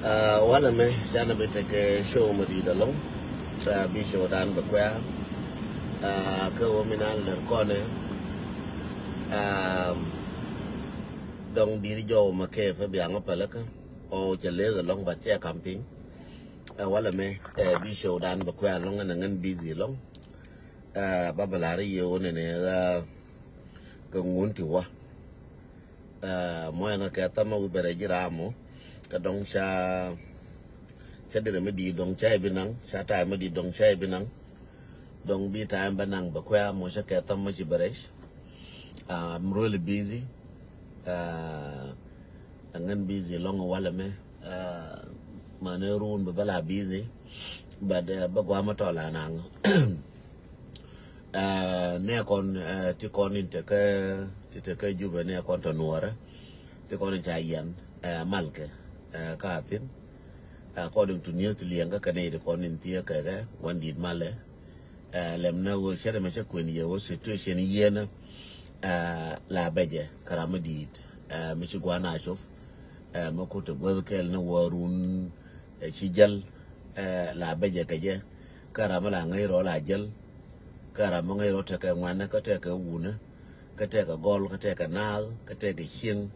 Wala me jana be take show mo di dalong bi show dan ba kwa ka wo minal ler kone dong di jo ma ke fa biang pa ka o chale dalong ba che camping wala me bi show dan ba kwa long na ngan busy long ba balari yo ne ka ngun ti wa mo nga ka ta mo bere jiramo ka dong cha dire me di dong chai binang cha tai me di dong chai binang dong bi time banang ba kwa mo sha ka tam ma chi baresh. I'm really busy ngan busy long wala me mane run ba bala busy but ba gwa ma to la nang ne kon ti kon inte ka juba ne kon to nuora ti kon cha yan malke Kathin, according to New Lianga Canada, according to Yaka, one did Male, Lemna will share a measure when you situation yen La Beja, Karamadid, Michiguana Shof, Mokuta Welkel, no warun, Chijal, La Beja Kaja, Karamalanga rola gel, Karamanga take one, Kateka Wuna, Kateka Gol, Kateka Nal, Kateka Shin,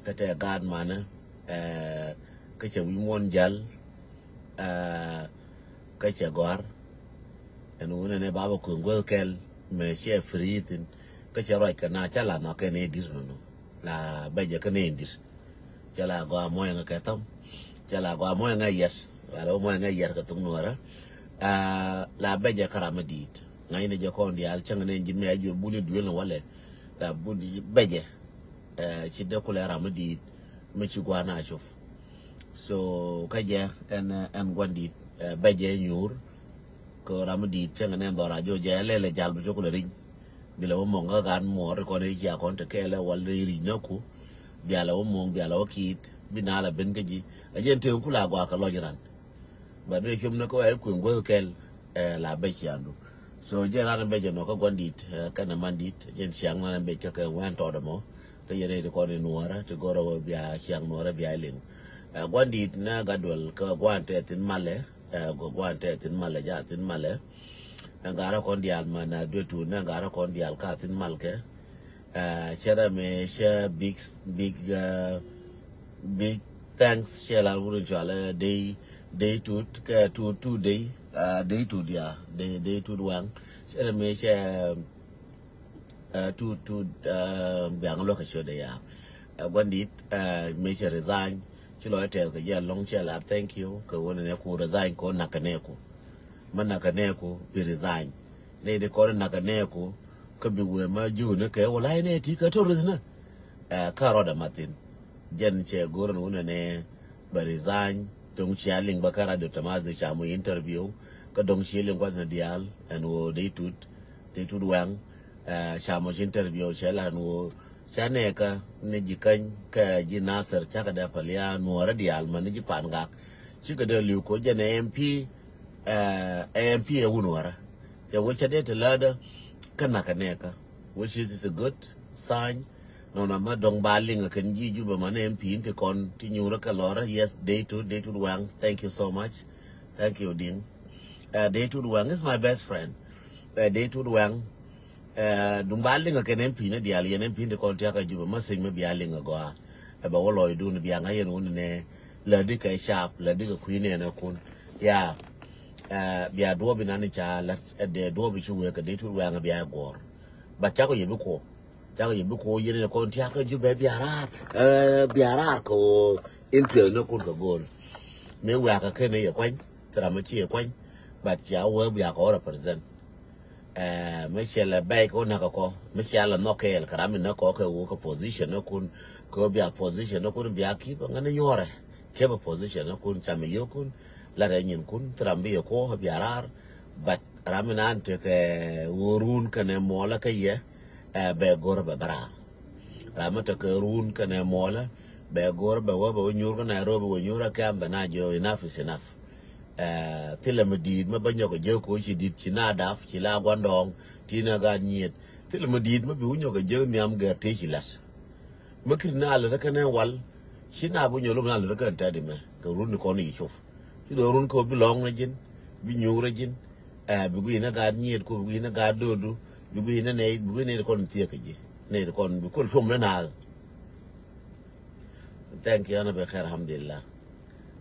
Kateka Guard Manner. Cái chợ Wimon Jal cái chợ Gor anh uống này bảo cùng Welkel mà share free tin cái chợ rồi cái nào chả là nó cái này đi rồi là bây giờ cái này đi chả là qua mỗi ngày cái tâm chả là qua mỗi ngày giờ và đâu mỗi ngày giờ cái tung nữa là bây giờ cái làm gì ngay này giờ con đi al chẳng nên chính mẹ vừa bún đuôi nó wale là bún bây giờ chỉ được coi là làm gì Michiguana Shof. So kaja and wandit baje nyur ko ramadi changa ne dora jo jale le jalbu jokule ring bila wo monga gan mor ko ne ja kon te kele wal ri naku biala wo mong biala wo kit binala ben gaji ajente kula gwa ka lojiran ba do chum ne ko ay ku ngol kel la bachi andu so je na baje no ko wandit kana mandit jen siang na baje ka wan to mo te yere de ko ni nuara te goro bia siang nuara bia ling gwandit na gadwal ka gwante tin male go gwante tin male ja tin male ngara kon dial mana dotu na ngara kon dial ka tin malke shara me sha big thanks shela wurun chala day to ka to day to dia day to wang shara me sha to biang lo ka shoda ya gwandit me sha resign chilo tel ka ya long chela thank you ka wona ne ku resign ko nakaneko man nakaneko bi resign ne de ko nakaneko ka bi we ma ju ne ke wala ne ti ka to rezna ka roda matin jen che goron wona ne ba resign dong chialing ba kara do tamazi cha mu interview ka dong chialing kwa na dial and wo they tut wang cha mu interview chela no chaneka ne jikan ka ji nasar chaka da palia nuara di alma ne ji pangak chika da liu ko jana MP e unwara cha wucha de telada kana kaneka which is a good sign no na ma dong baling kan ji juba man MP inte kon ti nyura ka lora yes day to wang thank you so much thank you din day to wang is my best friend day to wang dumbaling ke MP ne dial yen MP de kon tiaka juba masing me bialing go ba wolo idun bianga yen won ne la di ka sharp la di ka queen ne kun ya bia do bi nan cha la de do bi chu ka de tu wa nga bia gor ba cha ko yebi ko yen kon tiaka juba biara ko into ne kun ka gol me wa ka ke ne ye kwan tra ma chi ye kwan ba cha wo bia ko represent Michelle bay ko nakako Michelle no kel karami na ko ke wo ko position no kun ko bia position no kun bia ki ngane nyore ke ba position no kun chame yo kun la renyin kun trambi ko biarar but ramina ante ke urun kane mola ke ye be gor ba bara ramata ke urun kane mola be gor ba wo nyur ko Nairobi wo nyura kamba na jo enough is enough film did ma banyo ko je ko chi dit chi na daf chi la gwandong ti na ga nyet film did ma bi unyo ga je nyam ga te chi lat ma kir na la ka ne wal She na bu nyolo na le kan ta di me ka run ko ni chof ti do run ko belong na jin bi nyu ra jin bi gu ina ga nyiet ko bi ina ga dodu bi gu ina ne bi gu ne ko ntie ka ji ne ko bi ko shom na thank you ana be khair alhamdulillah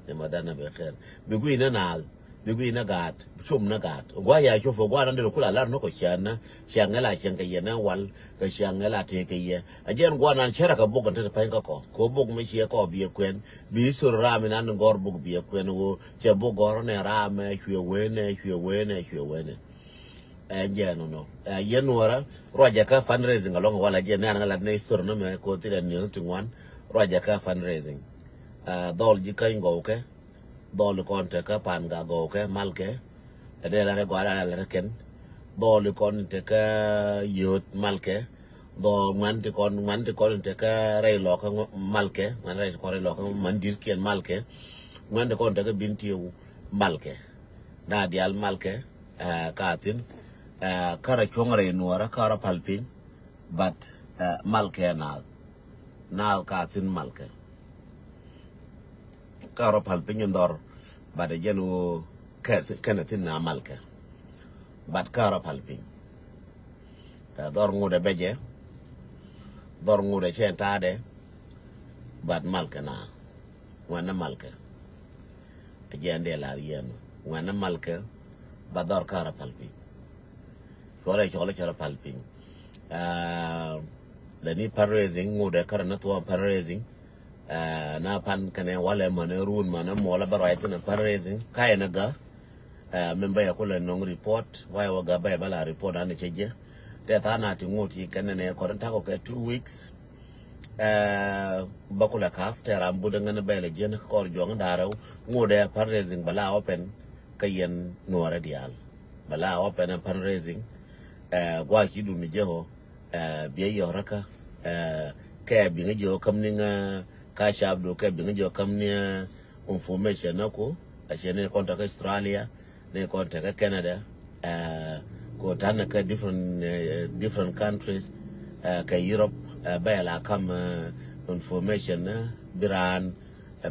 e madana be khair bi gu ina na bi gu ina ga shom na ga gwa ya chof gwa ran de ko la no ko chana shangala chen ka yena wal ka shangala te ka ye ajen gwa nan chera ka bogan te pa ko bog me che ko bi kwen bi sur ram nan gor bog bi kwen wo che bogor ne ram hwe wene ajen no yen wora roja ka fundraising along wala je nan ngala ne sur no me ko tire ni tungwan roja ka fundraising dol ji ka ngo ke dol kon te ka pan ga go ke malke de la re gwara la ken dol kon te ka yot malke do man te kon te ka re lo ka malke man re ko re lo ka man dir ken malke man te kon te ka binti malke da dial malke ka tin kara chongre nuara kara palpin but malke nal ka tin malke kara palpin ndor bade jenu kenatin na malke but kara palpin dor ngude beje dor ngude chentade but malke na wana malke ajende la yen wana malke bador kara palpin kore chara palpin lani parraising ngude kara na tuwa parraising na pan kane wale mane run mane mola barait na parraising kaya naga member ya kula nong report why waga ba bala report ane cheje te thana ti ngoti kane ne koranta ko ke 2 weeks bakula kaf te rambu ngane bele jen ko jong daraw ngode fundraising bala open kayen nuara dial bala open fundraising gwa kidu ni jeho biye yoraka ke bi ngejo kamninga ka shabdo ke bi ngejo kamnia information nako ashene contact Australia ne contact Canada ko tana ka different countries ka Europe bela kam information biran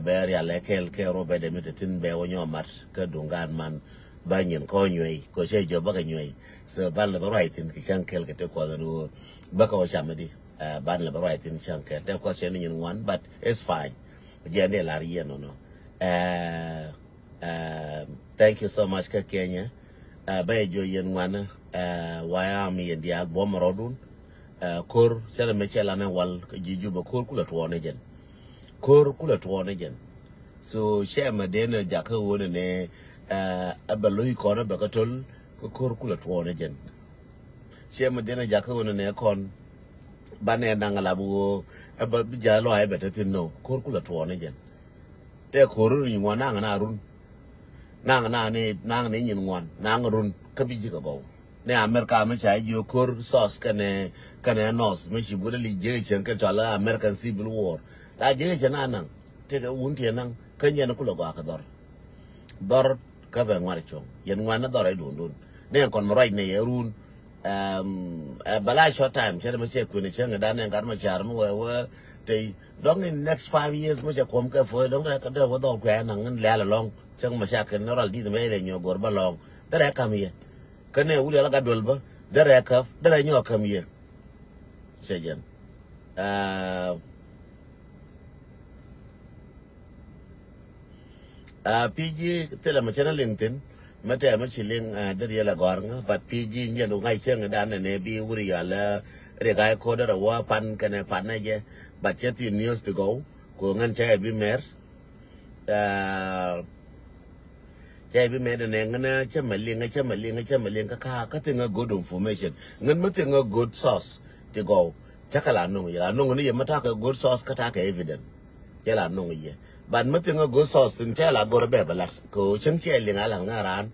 beria lekel ke robe de metin be wonyo mat ka dungan man banyen ko nyoy ko che jo baka nyoy so ban la right in kishankel ke te ko no baka o chamedi ban la right in shankel te ko chen in one but it's fine jende la rien no thank you so much ka Kenya ba jo yen wana waya mi yendia bomarodun kor chere mechela na wal jiju ba kor kula tuone jen so shema dena jaka wona ne abaloi kona bakatol kor kula tuone jen shema dena jaka wona ne kon bane nangala bu jalo ay betatin no kor kula tuone jen te kor ni ngwana na run nang ne nyin ngwan nang run kabiji ka go ne America me cha jo kor sos kane nos me shi bude li je chen ka tala American Civil War la je chen nang te ga unti nang kanya na kula ga ka dor ka ba ngwar chong yen ngwana dor ai dun ne kon mo right ne yerun bala short time chere me che ku ne chen da ne gar ma char mo we te long in next 5 years mo che kom ka fo dong ka da wo dor kwa nang le la long chen ma sha ken ral di me le nyo gor ba long da ka mi kane wuli ala gadol ba dara kaf dara nyo kam ye sejen PG tela ma chana LinkedIn mata ma chiling dara yala gornga but PG njeno ngai cheng da ne bi wuri yala re ga ko dara wa pan kane pan na je but chet news to go ko ngan cha bi mer jai bi me ne ngana chamalinga ka tinga good information ngan matinga good source to go chakala no ya no ni mata ka good source ka ta ka evident yala no ye but matinga good source tin chala gor be balat ko changche linga la ngaran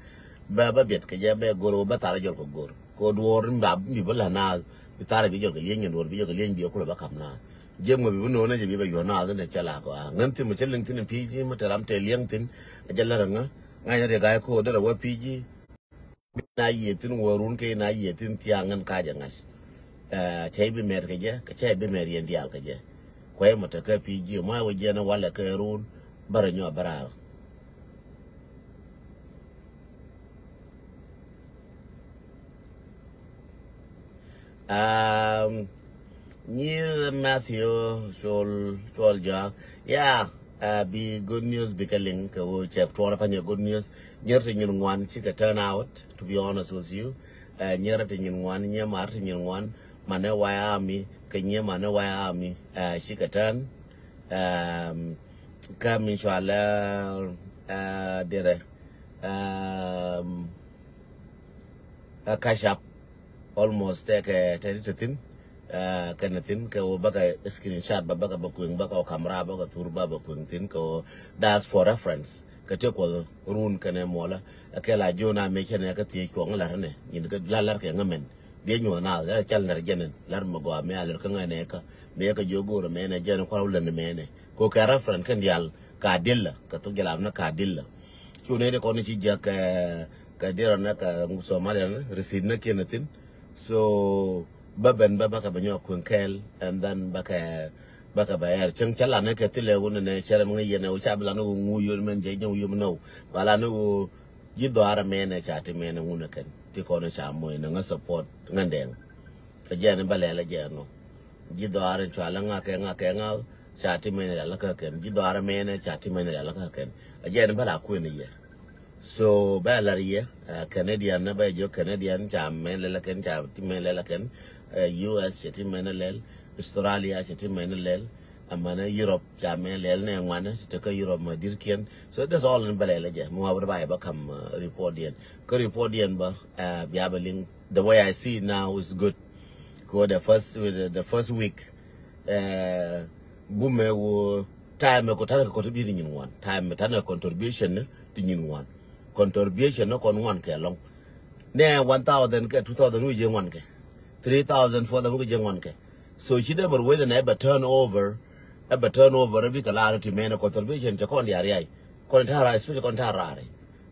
ba bet ka je be goro ba tar jol ko gor ko dwor mbab mi bala na tar bi jol ka yen dwor bi jol ka yen bi ko ba kamna jemo bi no na je bi ba yona da chala ko ngan tin mo chelin tin PG mataram te liang tin ajalla nga ngay re ga ko da wa PG na yetin warun ke na yetin tiangan ka jangas chai bi mer ke je ka chai bi mer yen dial ke je kwa mata ka PG ma waje na wala ka run baranyo bara Matthew Joel Jack. Yeah, be good news bikaling ka chef to panya good news. Nyerti nyin one chika turn out, to be honest with you. Nyerti nyin one, martin nyin one, mane waya army, kanye mane waya army, chika turn. Come inshallah dire cash up almost take a thin. Kanatin ka baga screenshot baga bakuing baga camera baga turba bakuing tin ko that's for reference ka te ko run kana mola akela jona me chene ka ti ko ngala ne nyin ka lalar ke ngamen be nyo na la chal nar jenen lar mo go me alar ka ngane ka me ka jogoro me na jen ko len me ne ko ka reference kan dial ka dilla ka to gela na ka dilla ko ne de ko ni ci jak ka dira na ka Somalia receipt na kenatin so baben baka banyo kunkel and then baka bayar chang chala ne ketile wona ne chere ngi yene u chabla no nguyo men je nyu yum no wala no jido ara mene chati mene nguna ken ti ko no chamo ne nga support ngandeng ka jene balela jeno jido ara chala nga ke chati mene la ka ken jido ara mene chati mene la ka ken jene bala ku ne ye so balaria Canadian na ba jo Canadian cham mele la ken chati mele la ken US chati menelel Australia chati menelel amana Europe jamelel ne ngwana chaka Europe madirkian so that's all in balela je mo abra ba kam report yen ko report yen ba biabeling the way I see it now is good ko the first week bume wo time ko tana ko to bi nyin wan time tana contribution to nyin wan contribution no kon wan ke long ne 1000 ke 2000 wi je wan ke 3,000 for the Mujanke. So she never wait and ever turnover every clarity man a contribution to Condiari. Contara, especially Contarari.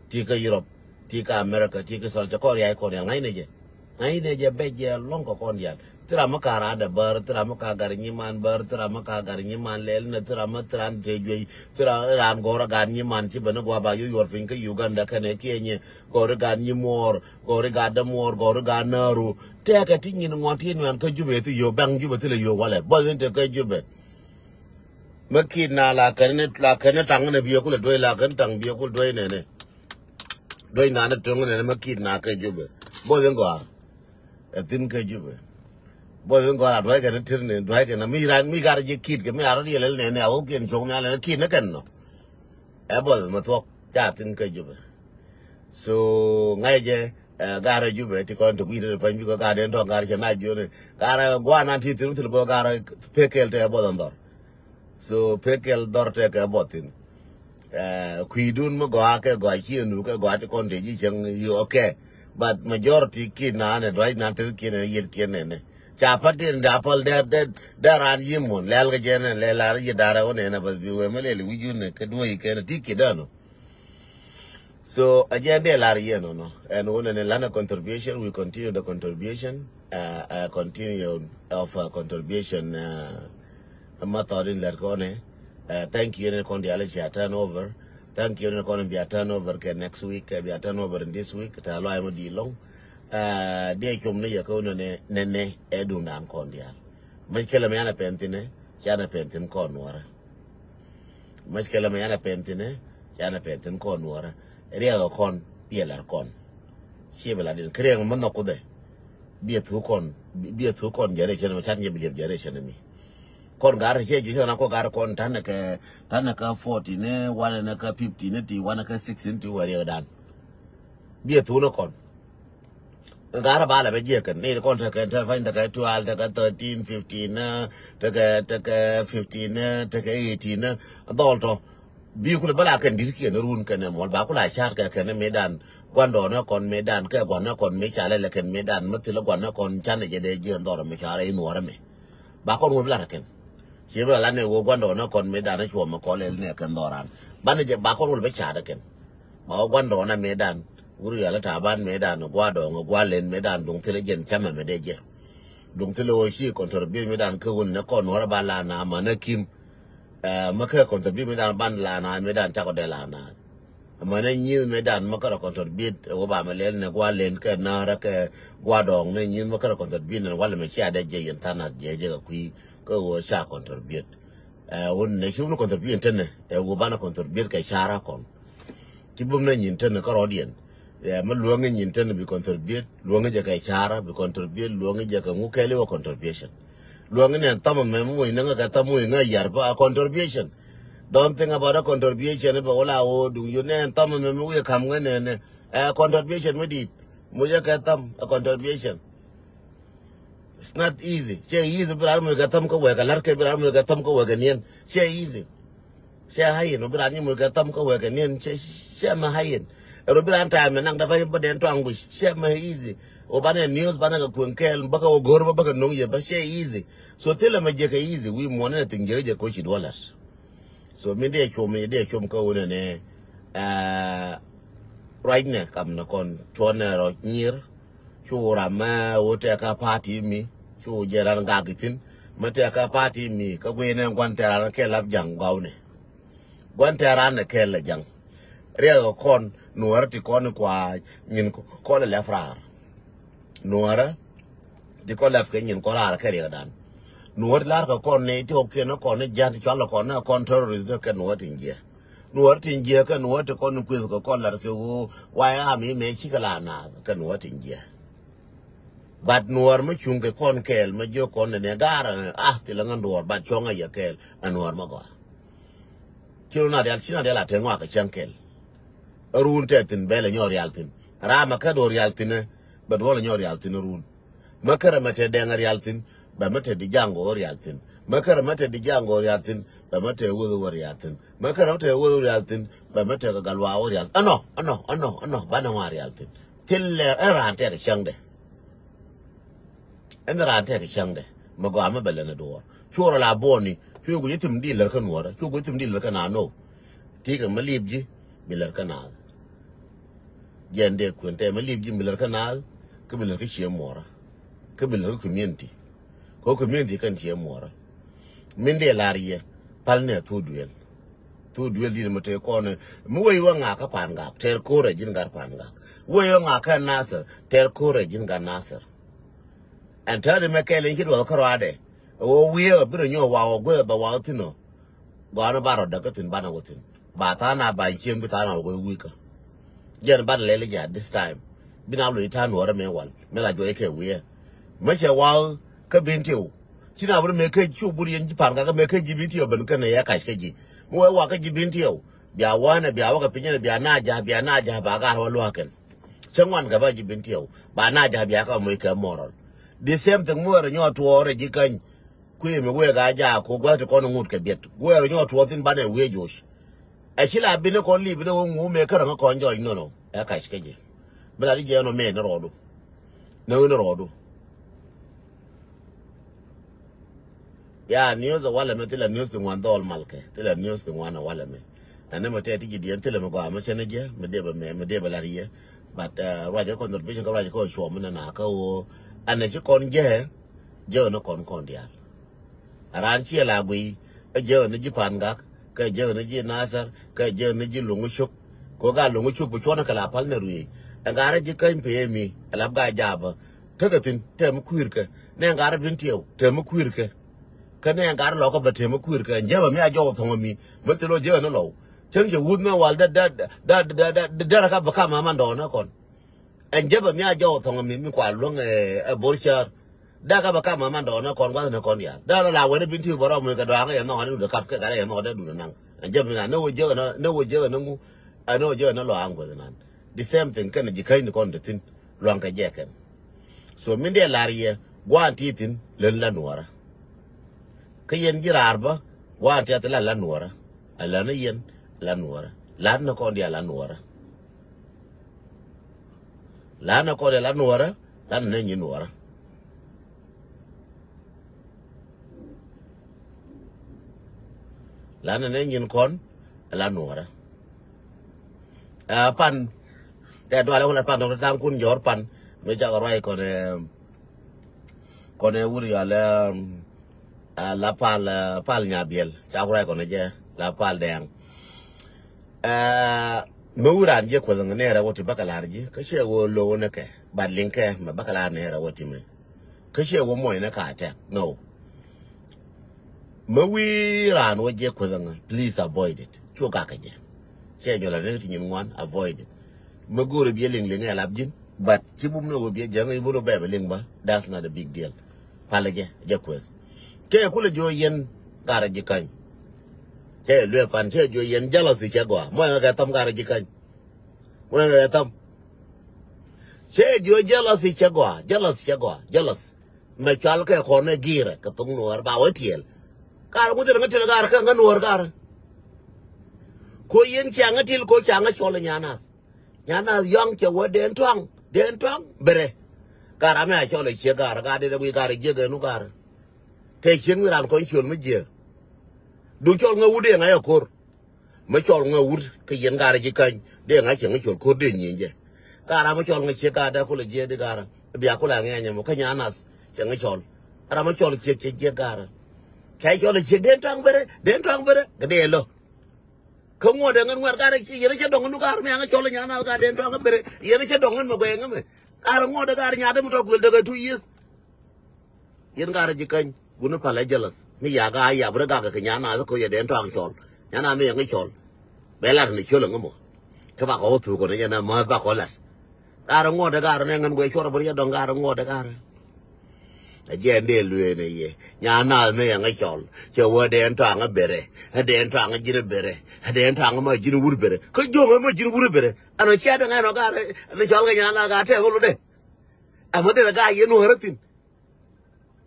Tika Europe, Tika America, Tika Solchacoria, Coria, Nainaja Beja, Longo Condian. Tiramakara, the bird, Tiramaka Gariniman, bird, Tiramaka Gariniman, Lel, Tiramatran, Jay, Tiran Gora Ganiman, Chibanagua, your finger, Uganda, Kanaki, Goragani more, Goragada more, Goraganaru. Take a thing in one thing and Kajube to your bank, you till your wallet, wasn't a Kajube. Makina la Canatang and a vehicle, do like and tongue vehicle doing any. Doing another tongue and a Makina Kajube. Boy go a thin Kajube. Boy go out, drag and turn and drag and me got a kid, give me a real and I will get Jonah and a kid again. No. A boy must walk that in Kajube. So, Naja. Gara Jube to come to beat the Panjuka Garden to Garja Najuni. Gara Guana Titu to the Gara Pekel to a bottom. So Pekel door take a bottom. Quidun Mogoaka, Guachi, and Luca got a contagion, you okay. But majority kid na and right now till kin and yet kin. Chapati and apple there are Yimun, Lalgajan and Lela Yadara on and about the Emily, we you can do it can take it down. So again, they are no, and when an Lana contribution, we continue the contribution, continue of contribution method in Lercone. Thank you, and the Alicia turnover. Thank you, and be a turnover next week, be a turnover in this week. Talo I'm a long. Dear Comni Yakone Nene Edunan Condial. Michaelamana Pentine, Jana Pentin Conwara. Michaelamana Pentine, Jana Pentin Conwara. Real con, Bielar con. Shibela didn't create a monocode. Be a two con, generation of Chanya be a generation of me. Con gar here, you know, Gar con Tanaka 14, 1 and a 15, 1 and 16 to where you're done. Be a two con. Garabala Bejakan, need a contract and find the guy 12, take a 13, 15, take a 15, take a 18, a dolto. Biukul bala kan diski na run kan mo ba kula char ka kan medan gwando na kon medan ka gwana kon me chale le kan medan matila gwana kon chane je de je ndoro me chare inu wara me ba kon wo bla kan che bla ne wo gwando na kon medan na chuo ma ko le ne kan doran ban je ba kon wo be chada kan ma gwando na medan uru ya la taban medan gwado ngo gwalen medan dong tele jen chama me de je dong te lo chi contribute me dan ko ne ko no ba la na ma na kim ma ka contribute me dan ban la na me dan ta ko de la na ma na nyi me dan ma ka contribute o ba ma le ne gwa len ka na ra ka gwa dong ne nyi ma ka contribute ne wala me cha de je yen ta na je ga ku ko wo cha contribute won ne chu no contribute tene wo ba na contribute ka chara kon ki bum na nyin tene ka rodien ma luonge nyin tene bi contribute luonge je ka chara bi contribute luonge je ka ngukele wo contribution luonge ne tama me mo ina ga tamu ina yar ba contribution. Don't think about a contribution, but all I do you name Tom and we come in and a contribution with it. Muja Katam, a contribution. It's not easy. She easy, but I'm going to come to work. A lark, but I'm going to come to work again. She easy. She high, no, but I'm going to come to work again. She my high. A Rubian time and I'm the very but then tongue wish. She my easy. Obana news, Banaka Kunkel, Baka or Gorba Baka no, but she easy. So tell them a jack easy. We want anything, Georgia coach $. So me de chom ko ne right ne kam na kon chone ro nyir chura ma wote ka party mi chu jeran ga gitin mate ka party mi ka gwe ne gwan tera ke lab jang gawne gwan tera ne ke la jang re kon nuar ti kon kwa nyin ko le frar nuara di ko laf ke nyin ko la ke re dan nuot lar ka kon ne to ke no kon ne jant chalo kon na kon terrorist ke nuot inje ka nuot kon ku ko kon lar ke wo wa ya mi me chi kala na ka nuot inje bat nuor ma chung ke kon kel ma jo kon ne gara ti la nganduor bat chonga ya kel anuor ma go kilo na dal china de la tengwa ka chankel run te tin bele nyor yaltin rama ka dor yaltin bat wala nyor yaltin run makara mate de ngar yaltin ba mate di jango oriatin makara mate di jango oriatin ba mate wudu oriatin makara mate wudu oriatin ba mate ga galwa oriatin ano bana oriatin tille erante ga changde enrante ga changde mago ama belena do chura la boni chugo yitim di ler kan wora chugo yitim di ler kan ano tiga malibji biler kanal jende kwente malibji biler kanal ke biler ke chiemora ke biler community ko community kan tie mora min de lariye palne to duel di mate ko ne mu we wa nga ka pan ga ter ko re jin gar pan ga we nga ka nasar ter ko re jin ga nasar antare me kele hido ko rade o we biro nyo wa o gwe ba wa tino ba na baro daga tin bana wotin ba ta na ba chiem bi ta na go wika jen ba lele ja this time bina lo ita no re me wal me la jo eke we me che wa ka bintio sina bur me ka chu bur yen pan ga me ka jibintio ban kana ya ka ji mu wa ka jibintio bia wana bia wa ka pinya bia na ja ba ga wa lo haken changwan ga ba jibintio ba na ja bia ka mo ka moral the same thing mo re nyo to re ji kan ku me we ga ja ko gwa to kono ngut ka bet go re nyo to tin ba ne we josh a shila bi ne ko li bi ne wo ngu me ka ran ko njo no ya ka ji bla ri je no me ne rodo no rodo ya news wala me tila news to wan dol malke tila news to wan wala me ane me tete ji dien tila me go am chene je me de ba lariye but raja contribution ka raja ko show me na ka o ane ji kon je no kon dia aran chi la gui je ne ji panga ka je ne ji nasar ka je ne ji lungu shuk ko ga lungu shuk bu chona kala pal ne ruyi ngara ji kan pe mi alab ga jaba tagatin tem kuirke ne ngara bin tiyo tem kuirke kane ngar lo ko bete mo kuir ka njaba mi ajo thongo mi metelo je no lo chen je wud me wal da ka baka mama ndo na kon njaba mi ajo thongo mi kwa long e bolchar da ka baka mama ndo na kon wa na kon ya da la we binti boro mo ka do ga no ni do ka ka ga no da du na njaba na no je na ngu ano je na lo ango na the same thing kan ji kai ni kon de tin lo an ka je ken so min de lariye gwa titin len la nuara kayen jirarba wa ante atla la nuara ala na yen la nuara la na ko dia la nuara la na ko la nuara la na nyi nuara la na nyi kon la nuara pan te do ala pan do tang kun jor pan me ja ko rai ko con này uri là pal nhà biel cháu ra con này chứ là pal đèn Mauran je ko zanga ne ra wati bakalarji kashe wo lo na ke badlin ke ma bakalar ne ra wati me kashe wo moy na ka ta no mawi ran wo je ko zanga please avoid it cho ka je che jola ne tin ngwan avoid it magoro bi ling ling ala bjin but ci bum no bi janga ibu lo bebe ling ba that's not a big deal pala je kwes ke ko le jo yen gara ji kan che lue pan che jo yen jealousy che go mo nga tam gara ji kan mo nga tam che jo jealousy che go jealous me chal ke ko ne gire ka tung nuar ba wetiel kar mu de ngatil gar ka nuar gar ko yen changa til ko changa chole nyanas yang che wo den twang bere gara me a chole che gar ga de wi gar je ge nu gar te chen mi ran ko chul me je du chol nga wude nga yakor ma chol nga wud ke yen gara ji kan de nga chen nga chol ko de nyin je gara ma chol nga che ga da ko le je de gara bi akula nga nya mo ka nya nas chen nga chol ara ma chol che je gara kai chol che den twang bere ga de lo ko ngo de ngan war gara chi yen che dong nu gara me nga chol nya na ga den twang bere yen che dong no be nga me gara ngo de gara nya de mo to gol de ga 2 years yen gara ji kan guna pala jealous mi ya ga ya bra ga ka nya na ko ye den twang chol nya na me nga chol be la ni chol ngamo ka ba ko tu ko ne na ma ba ko la gara ngo de gara ne ngan go chor bra ya dong gara ngo de gara je nde lue ne ye nya na me nga chol che wo den twang bere den twang ji bere den twang ma ji wur bere ko jo ma ji wur bere ano cha de nga no gara ne chol ga nya na ga te ko de amade ga ye no haratin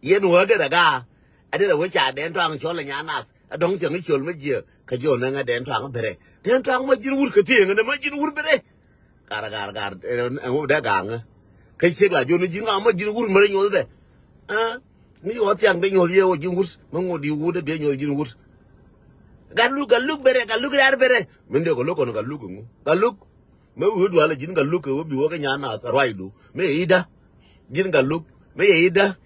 yen wo de daga ade da wacha den twang chole nyana adong cheng chol ma je ka jo na nga den twang bere den twang ma jin wur ka te nga ma jin wur bere gar ngo da ga nga kai che la jo ni jin ma jin wur ma nyo be ni wo tiang be nyo ye wo jin wur ma ngo di wu de be nyo jin wur galu bere gar bere men de ko loko no galu ngo galu ma wu do ala jin galu ko bi wo ka nyana raidu me ida jin galu me ida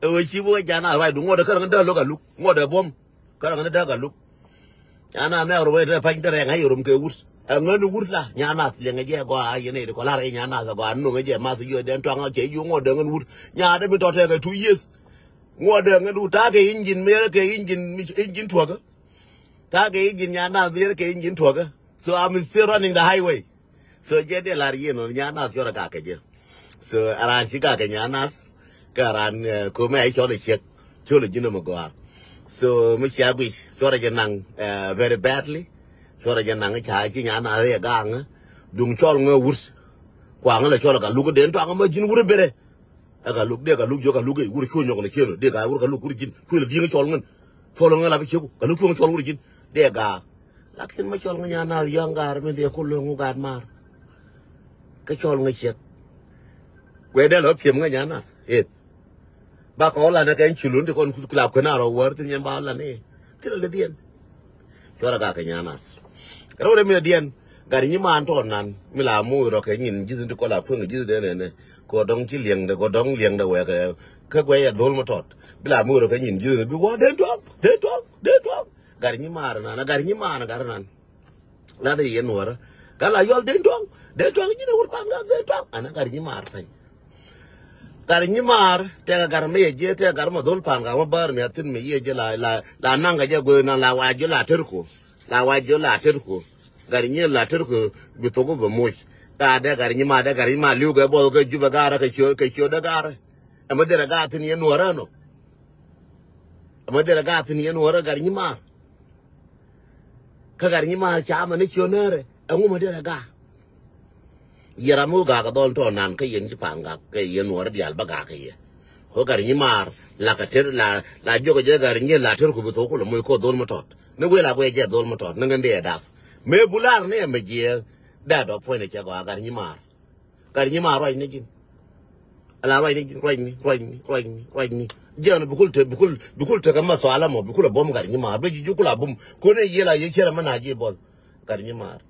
we chi bo jana right ngo de kan da lo ga lu ngo de bom kan da ga lu ana me ro we de pa ndere ngai rum ke wur ngan wur la nyana le nge go a ye ne ko la re nyana za go anu nge ma su yo den twanga che yu ngo de ngan wur nya de mi to te ga 2 years ngo de ngan du ta ke engine me ke engine to ga ta ke engine nyana me ke engine to ga so I'm still running the highway so je de la ye no nyana so ra ka ke je so ara chi ka ke nyana karan ko me ai chole chek chole jina mo go so me cha bi chore janang very badly chore janang cha chi nya na re ga ng dung chol nga wurs kwa nga le chole ga lu den to nga ma jin wur bere ga lu de ga lu jo ga lu ge wur cho nyok le cheno de ga wur ga lu wur jin fu le di nga chol nga la bi cheku ga lu fu nga chol wur jin de ga lakin ma chol nga nya na yang gar me de ko lo ngu ga mar ka chol nga chek we de lo piem nga nya na ba ko la na ka chulun de kon club kana ro war tin ba la ne til de dien chora ga ka nyanas ro de mi dien gar ni man to nan mi la mu ro ke nyin ji de ko la phung ji de ne ko dong chi lieng de ko dong lieng de we ka we ya dol mo tot bi la mu ro ke nyin ji de bi wa den to gar ni mar na gar ni man gar nan la de yen war ga la yol den to ji de wur pa ga den to ana gar ni mar tan gar ni mar te gar me je te gar mo dol pan ga mo bar me atin me ye je la nanga je go na la wa je la terko gar ni la terko bi to go be mo ta de gar ni ma liu ga bo ga ju ba gara ka sho da gara amma de ga tin ye no rano amma de ga tin ye no ra gar ni mar ka gar ni mar cha ma ne sho nere angu ma de ga yara mu ga don to nan ka yen ji pan ga ka yen war dial ba ga ka ye ho gar ni mar la ka ter la jogo je gar ni la ter ku to ko mo ko don mo tot ne we la we je don mo tot ne ngende daf me bular ne me je da do po ne che go gar ni mar roi ne jin ala roi ne jin roi ni je no bukul te ka ma so ala mo bukul bom gar ni mar be ji kula bom ko ne ye la ye kera mana je bol gar ni mar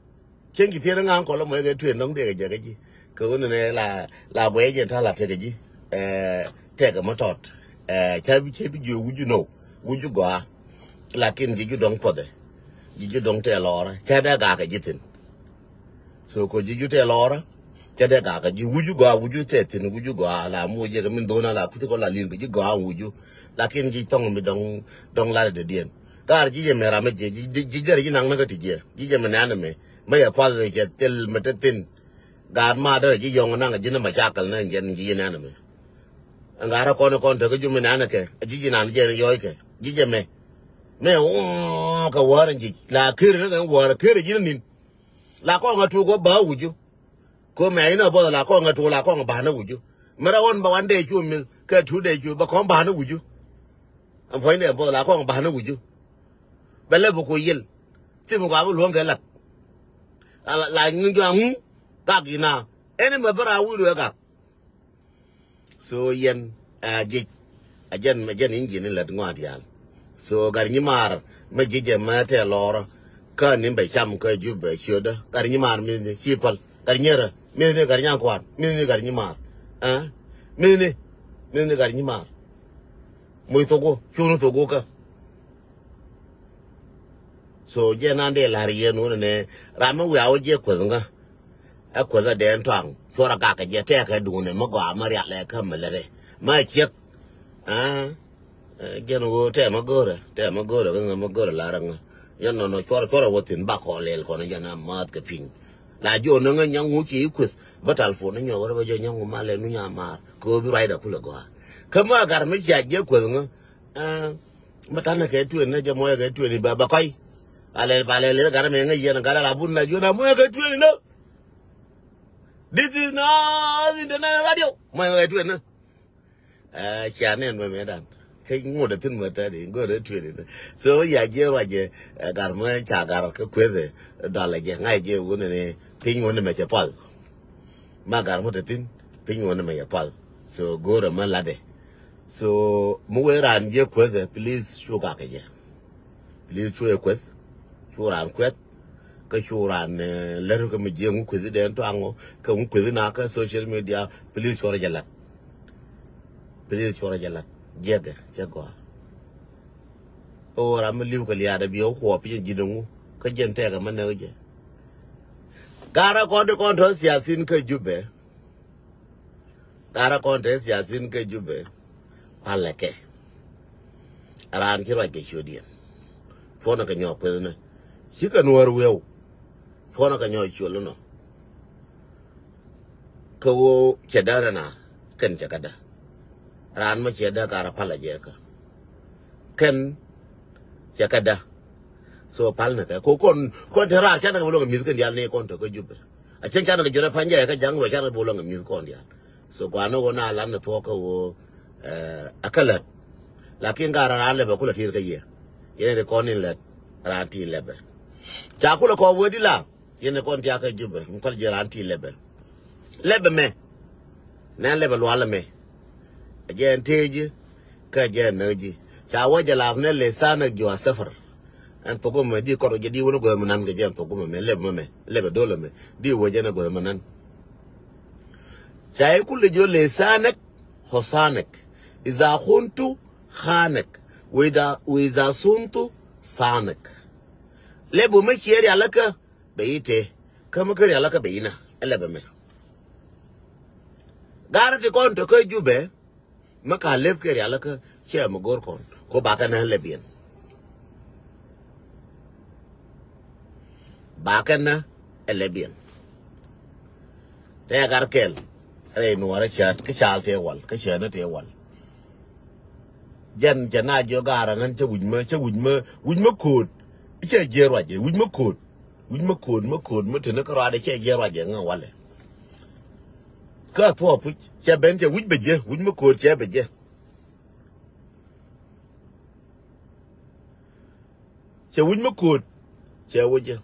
chen ki tiene ngang ko lo mo ge tuen dong de ge ji ko ne la we je ta la te ge ji te ga mo tot chabi chabi jo wuju no wuju go lakin jiju dong pode jiju dong te lora chada ga ka jitin so ko jiju te lora chada ga ka ji wuju go wuju te tin wuju go la mu je ga min dona la kuti ko la lin ji go wuju lakin ji tong mi dong la de dien gar ji je mera me ji jere ji nang na ga ti je ji je me na me me ya pa de je tel me te tin gar ma de ji yong na ga ji na ma chakal na jen ji na me ngara kono konto ko jumi nana ke jiji nan je yoy ke jije me ka waran ji la kir na war kir ji nin la ko ngatu go ba wuju ko me ina bo la ko ngatu la ko ba na wuju mara won ba wande chu mi ka tu de chu ba ko ba na wuju am foi ne bo la ko ba na wuju bele bu ko yel ti mu ga bu luon ke la la ngi jo ngu ka gi na ene me bara wu do ka so yen ji ajen injin la ngwat yal so gar nyimar me jije mate lor ka nim be cham ka ju be shoda gar nyimar mi chipal gar nyera mi ne gar nyang kwat mi ne gar nyimar mi ne gar nyimar muy togo chuno togo ka so je nande la riye no ne rama wi awo je ko nga ko da den twang chora ka je te ka du ne mo ga ma ya le ka mele ma chek gen go te ma gore ga ma gore la ranga yan no chora wotin ba ko lel ko ne jana mat ka pin la jo no nga nyang hu chi kwes batal fo no nyo ba jo nyang ma le nu nya ma ko bi rai da kula go kama gar mi ja je ko nga matana ke tu ne je mo ga tu ni ba kai ale gar me nga yen gar la bun la jo na mo ga tu ni no. This is not internet radio. My way to it. Channel me dan. Cái ngồi để tin mà ta đi ngồi để truyền đi. So ya je wa je gar me cha gar ke kweze da la je ngai je wona ne pin wona me che pal. Ma gar mo de tin pin wona me ya pal. So go ra ma la de. So mo we ran je kweze please show ka ke je. Please show e kwez. Show ran kwet. Cái show ran leru ke me je ngu kwezi den to ango ke ngu kwezi na ka social media please show ra jalat. Please show ra jalat. Jega chagwa o ram liu ka liya da biyo ko pi jidungu ka jente ga manne je gara ko de kontrol siyasin ka jube gara ko de siyasin ka jube paleke ran ki ro ke shodi fona ka nyo ko ne shi ka nuwar wew fona ka nyo sholo no ko wo kedara na kan jakada ran ma cheda kara pala jeka ken jakada so pal na ko kon tera chana ko lo mi kan yal ne kon to ko jubbe a chen chana ko jora panja ka jang we chana bo lo mi kon yal so ko ano na lan na to ko akala lakin gara ran le ba kula tir ka ye yene kon in let ran ti lebe cha kula ko wodi la yene kon ti aka jubbe ko je ran ti lebe me na lebe lo ala me again teji ka je naji cha waje la ne le sana jo safar an to go me di ko je di wono go manan ga je to go me lebe dole me di waje na go manan cha kullu jo le sanak hosanak iza khuntu khanak wa iza suntu sanak lebo me chiyari alaka beite kama kari alaka beina lebe me garati kon to ko jube maka lev ke yala ka che mo gor kon ko baka na lebien baka na lebien te agar kel re no ara chat ke chal te wal ke chena te wal jan jana jo gara nan che wujma kod che jero je wujma kod mo te na ka ra de che jero je nga wale ka to pu che ben che wujbe je wujma kod che be je che wujma kod che wuje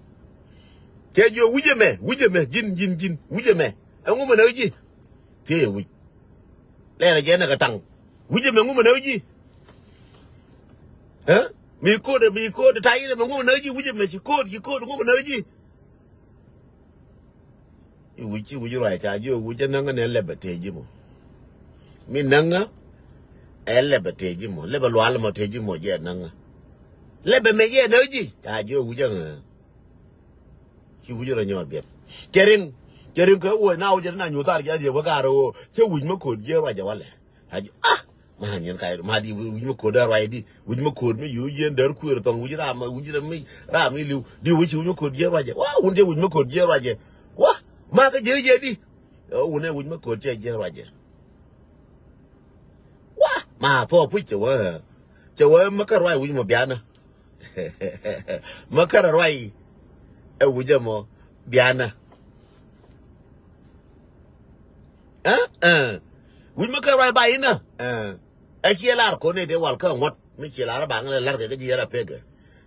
che jo wuje me jin wuje me angu ma na ji te wuj le na je na ka tang wuje me ngu ma na ji mi code ta yi me ngu ma na ji wuje me chi code ngu ma na ji wuji ra cha jo wuje nanga ne lebe te ji mo mi nanga lebe teji mo lebe lwal mo teji mo je nanga lebe me je noji ta jo wujang chi wujura nyo biet Kering ke wo na wo na nyu tar ga je wa garo che wuj ma ko je wa ja wale ha ma nyen kai ma di wuj ma ko da wa di wuj ma ko mi yu je ndar ku tong wuj ra ma wuj ra mi liu di wuj ma ko je wa je wa un je wuj ma ko je wa je wa ma ka je di o ne wuj ma ko je wa je wa ma to pu che wa ma ka roi wuj ma biana ma ka roi e wuj mo biana wuj ma ka roi bai na a chia lar ko ne de wal ka ngot mi chia lar bang le lar ke ji ra pege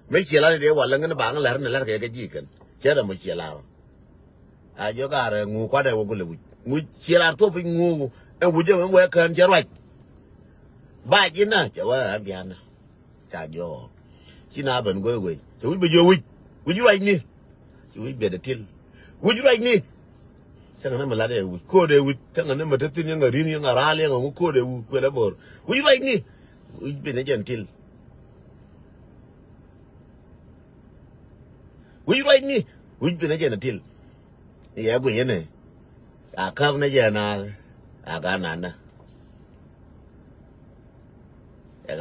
mi chia lar de wal ngan bang lar ne lar ke ji kan che da mi chia lar a jo ga re ngu kwa de wo le wuj chia lar to pi ngu e wuj ma we kan che roi ba ji na che wa biana ta jo china ben go we che wuj be jo wuj roi ni wuj be de til wuj roi ni chẳng hạn mà là để cô đều chẳng hạn mà tin những người riêng những người ra liền ở cô đều quên là bor quý vậy nhỉ quý bên này chân til quý vậy nhỉ quý bên này chân til ya quý này à không này giờ na à cái nào nè cái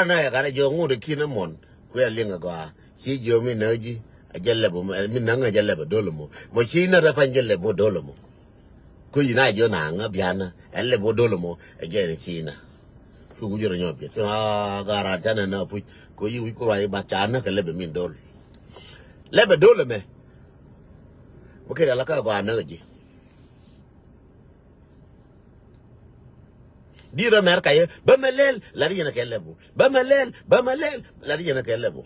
này cái này giờ ngủ được khi nó mòn quên liền ở qua chỉ giờ mình nói gì Jalabo, Minanga Jalabo Dolomo, Mochina Rapanjalabo Dolomo. Kuyina Jonanga, Biana, and Lebo Dolomo, again in China. Fuguranopia, Garatana, no, Kuyi Wikurai, Bachana, and Lebamin Dol. Leba Dolome. Okay, I like a energy. Dear America, Bamalel, Lariana Calebo, Bamalel, Lariana Calebo.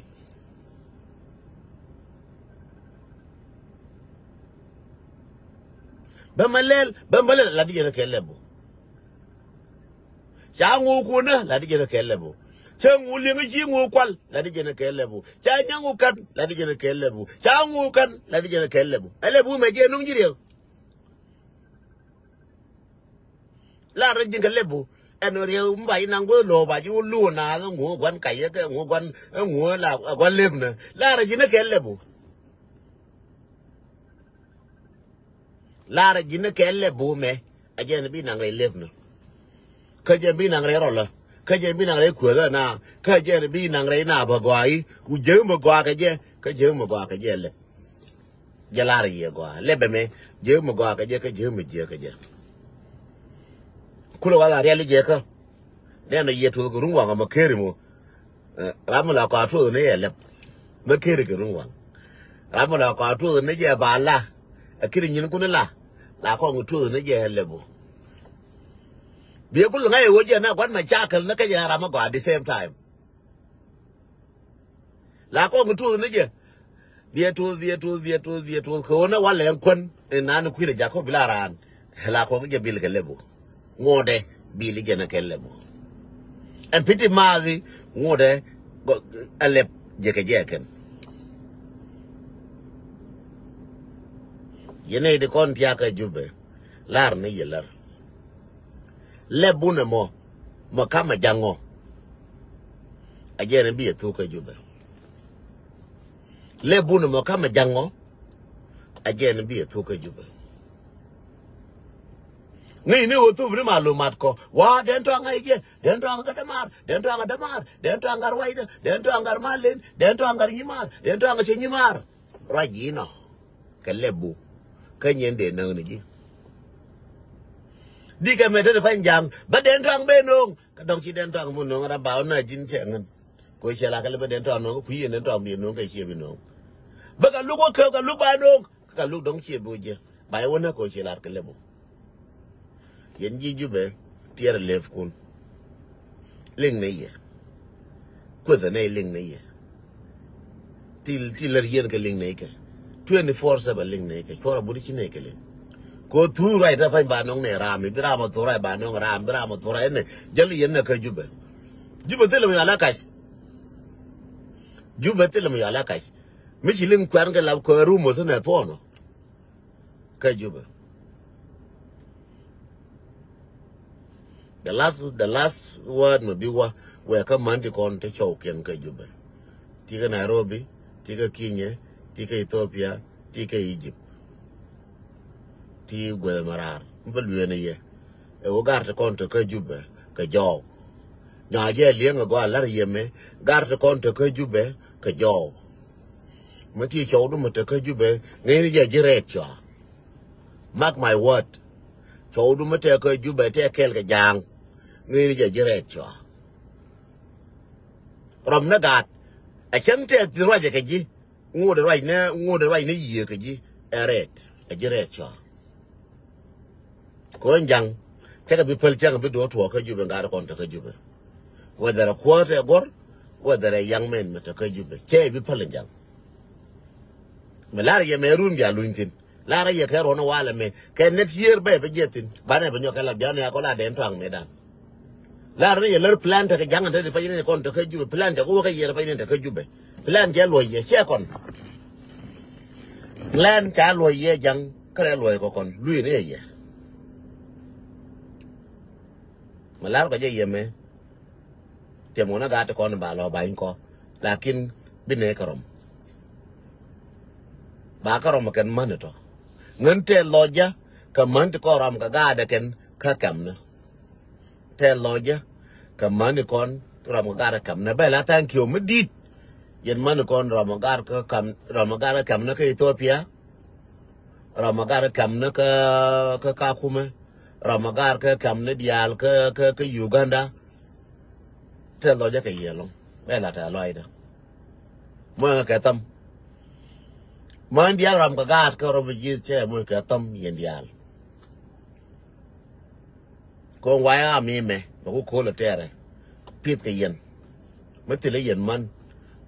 Bamalel la di jena kelebo changu kuna la di jena kelebo changu lingi jingu kwal la di jena kelebo changu kan la di jena kelebo changu kan la di jena kelebo elebu me je num jire la ra jeng kelebo eno riu mbai nango lo ba ju lu na ngo gwan kai ke ngo gwan ngo la gwan lebna la ra jena kelebo Lara jina kelle bume ajen bi nang re levno kajen bi nang re rola kajen bi nang re kwela na kajen bi nang re na bagwai u je mo gwa ka je le jalara ye gwa lebe me je mo gwa ka je mo je ka je kulo wala re le je ka ne no ye to rungwa ga makeri mo ramula ka to ne ye le makeri ga rungwa ramula ka to ne je ba la akiri nyin kunela la ko ngutu ne je lebo bi ko ngai wo je na kwan ma chakal na ka ya rama ko at the same time la ko ngutu ne je bi to ko na wala yan kon na na kwire jakob bilaran la ko je bil ke lebo ngode bi li je na ke lebo en piti mazi ngode alep je ke je ken Yene de kon tiaka jube lar ne yelar le bune mo kama jango ajere bi etuka jube le bune mo kama jango ajere bi etuka jube ni otu bi malumat ko wa dento anga ije dento anga dento anga waida dento anga malen dento anga nyimar dento anga chenyimar rajino kelebu kanyende na ni di ka mete de panjang ba den tang be nong ka dong chi den tang mun nong ra ba na jin che ngan ko che la ka le ba den tang nong ku yin den tang bi nong ka che bi nong ba ka lu ko ka lu ba nong ka lu dong che bo je ba wona ko che la ka le bo yen ji ju be tier lef kun ling ne ye ko da ne ling ne ye til er yen ka ling ne ka 24/7 ling ne ke chora buri chine ke le ko tu rai da fa ba nong ne ram bi ram to rai ba nong ram bi ram to rai ne jali yen ne ka jube tele mi ala kash jube tele mi ala kash mi chilin kwan ga la ko ru mo so ne to no ka jube The last word maybe where come Monday con to show can ka Juba. Tika Nairobi, Tika Kenya, Tika Ethiopia, Tika Egypt. Ti Guadamarar. Mbelwene ye. E wogar con to ka Juba, ka jaw. Nya ye liang go lar yeme, gar to con to ka Juba, ka jaw. Mati show do mata ka Juba, ngeni je jirecha. Mark my word. Show do mata ka Juba te kel ka jang. Ngeni je jirecha. Rom na gat. A chante the right kaji. Ngo the right na ye kaji. Eret. A jirecha. Ko njang. Take a people chang a bit to a Juba and got a contact Juba. Whether a quarter a gor, whether a young man met a Juba. Che be pellinjang. Malaria may room ya luntin. Lara ye care on a while me. Can next year by jetting. Banana Banyakala Biana Cola den twang medan. Lara ye learn plant a young and ready for any contact Juba. Plant a over a year by the Juba. Plant yellow ye check on. Plant calo ye young Carello con. Louis ye. Malarga ye me. Temona got a con balo buying co. Lakin Binekarum. Bakarom can monitor. Nante lodger, command coram gagada can kakamna. Tell lodger, command con Ramagara camna bella, thank you, medit. Yen manicon Ramagar cam Ramagara camnaca Ethiopia, Ramagara camnaca Kakume, Ramagar camna dialca Uganda. Tell lodger a yellow. Bella loida. Mokatam. Mandial ram kagat ka robo jit che mo ka tam yendial ko waya mi me ko la tere pit ka yen matile yen man